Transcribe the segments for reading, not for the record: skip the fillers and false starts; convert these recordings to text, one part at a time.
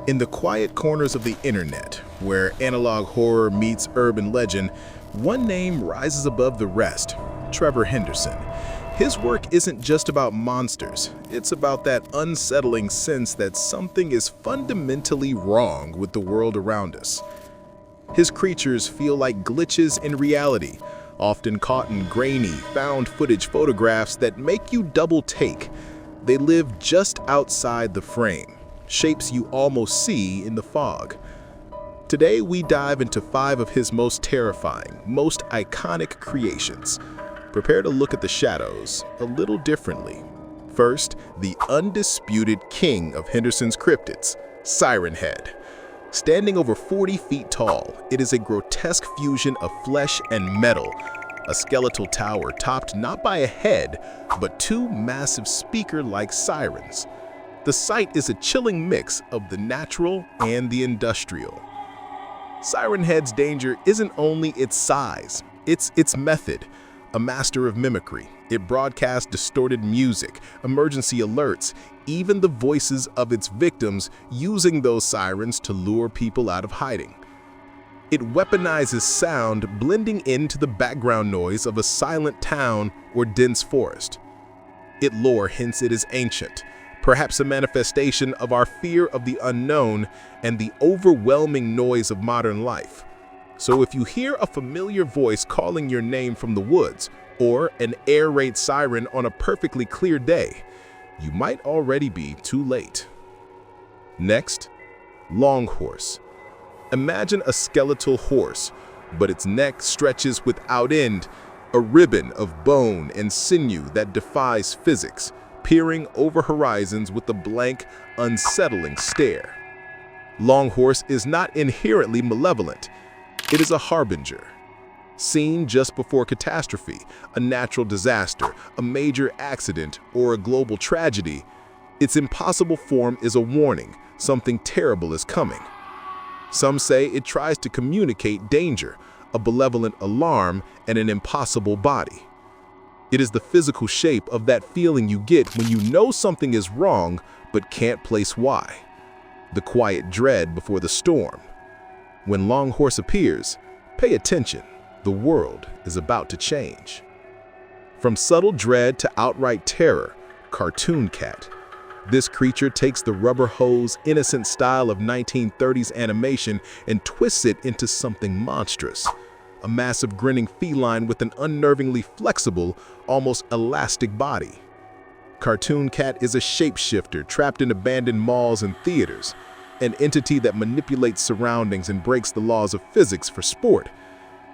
In the quiet corners of the internet, where analog horror meets urban legend, one name rises above the rest: Trevor Henderson. His work isn't just about monsters, it's about that unsettling sense that something is fundamentally wrong with the world around us. His creatures feel like glitches in reality, often caught in grainy, found footage photographs that make you double take. They live just outside the frame, shapes you almost see in the fog. Today we dive into 5 of his most terrifying, most iconic creations. Prepare to look at the shadows a little differently. First, the undisputed king of Henderson's cryptids, Siren Head. Standing over 40 feet tall, it is a grotesque fusion of flesh and metal, a skeletal tower topped not by a head, but 2 massive speaker-like sirens. The sight is a chilling mix of the natural and the industrial. Siren Head's danger isn't only its size, it's its method. A master of mimicry, it broadcasts distorted music, emergency alerts, even the voices of its victims, using those sirens to lure people out of hiding. It weaponizes sound, blending into the background noise of a silent town or dense forest. Its lore hints it is ancient, perhaps a manifestation of our fear of the unknown and the overwhelming noise of modern life. So if you hear a familiar voice calling your name from the woods, or an air raid siren on a perfectly clear day, you might already be too late. Next, long horse. Imagine a skeletal horse, but its neck stretches without end, a ribbon of bone and sinew that defies physics, peering over horizons with a blank, unsettling stare. Long horse is not inherently malevolent. It is a harbinger. Seen just before catastrophe, a natural disaster, a major accident, or a global tragedy, its impossible form is a warning something terrible is coming. Some say it tries to communicate danger, a benevolent alarm, and an impossible body. It is the physical shape of that feeling you get when you know something is wrong but can't place why. The quiet dread before the storm. When Long Horse appears, pay attention. The world is about to change. From subtle dread to outright terror, Cartoon Cat. This creature takes the rubber hose, innocent style of 1930s animation and twists it into something monstrous. A massive grinning feline with an unnervingly flexible, almost elastic body. Cartoon Cat is a shapeshifter trapped in abandoned malls and theaters, an entity that manipulates surroundings and breaks the laws of physics for sport.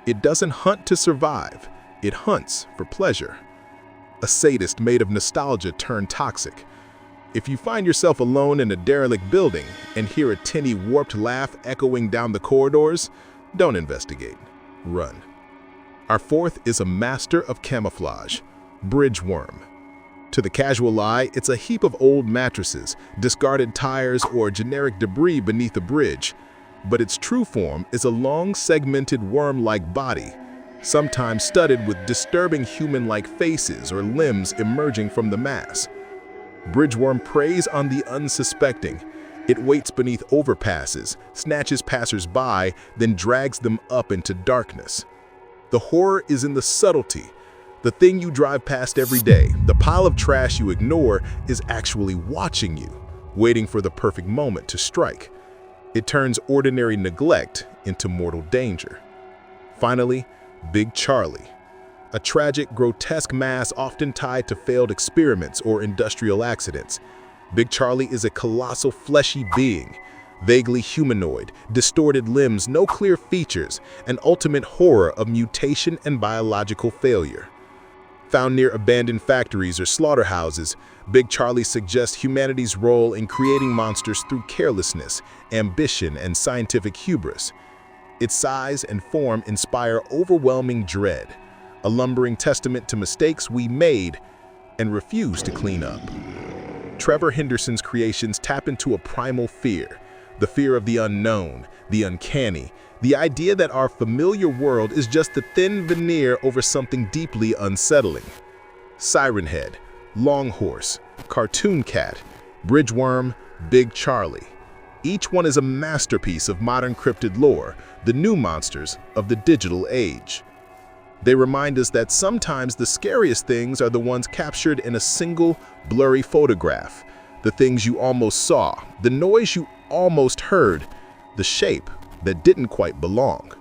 It doesn't hunt to survive, it hunts for pleasure. A sadist made of nostalgia turned toxic. If you find yourself alone in a derelict building and hear a tinny warped laugh echoing down the corridors, don't investigate, run. Our 4th is a master of camouflage, Bridge Worm. To the casual eye, it's a heap of old mattresses, discarded tires, or generic debris beneath a bridge. But its true form is a long, segmented worm-like body, sometimes studded with disturbing human-like faces or limbs emerging from the mass. Bridgeworm preys on the unsuspecting. It waits beneath overpasses, snatches passers-by, then drags them up into darkness. The horror is in the subtlety. The thing you drive past every day, the pile of trash you ignore, is actually watching you, waiting for the perfect moment to strike. It turns ordinary neglect into mortal danger. Finally, Big Charlie. A tragic, grotesque mass often tied to failed experiments or industrial accidents. Big Charlie is a colossal fleshy being, vaguely humanoid, distorted limbs, no clear features, an ultimate horror of mutation and biological failure. Found near abandoned factories or slaughterhouses, Big Charlie suggests humanity's role in creating monsters through carelessness, ambition, and scientific hubris. Its size and form inspire overwhelming dread, a lumbering testament to mistakes we made and refuse to clean up. Trevor Henderson's creations tap into a primal fear, the fear of the unknown, the uncanny, the idea that our familiar world is just a thin veneer over something deeply unsettling. Siren Head, Long Horse, Cartoon Cat, Bridgeworm, Big Charlie. Each one is a masterpiece of modern cryptid lore, the new monsters of the digital age. They remind us that sometimes the scariest things are the ones captured in a single, blurry photograph. The things you almost saw, the noise you almost heard, the shape that didn't quite belong.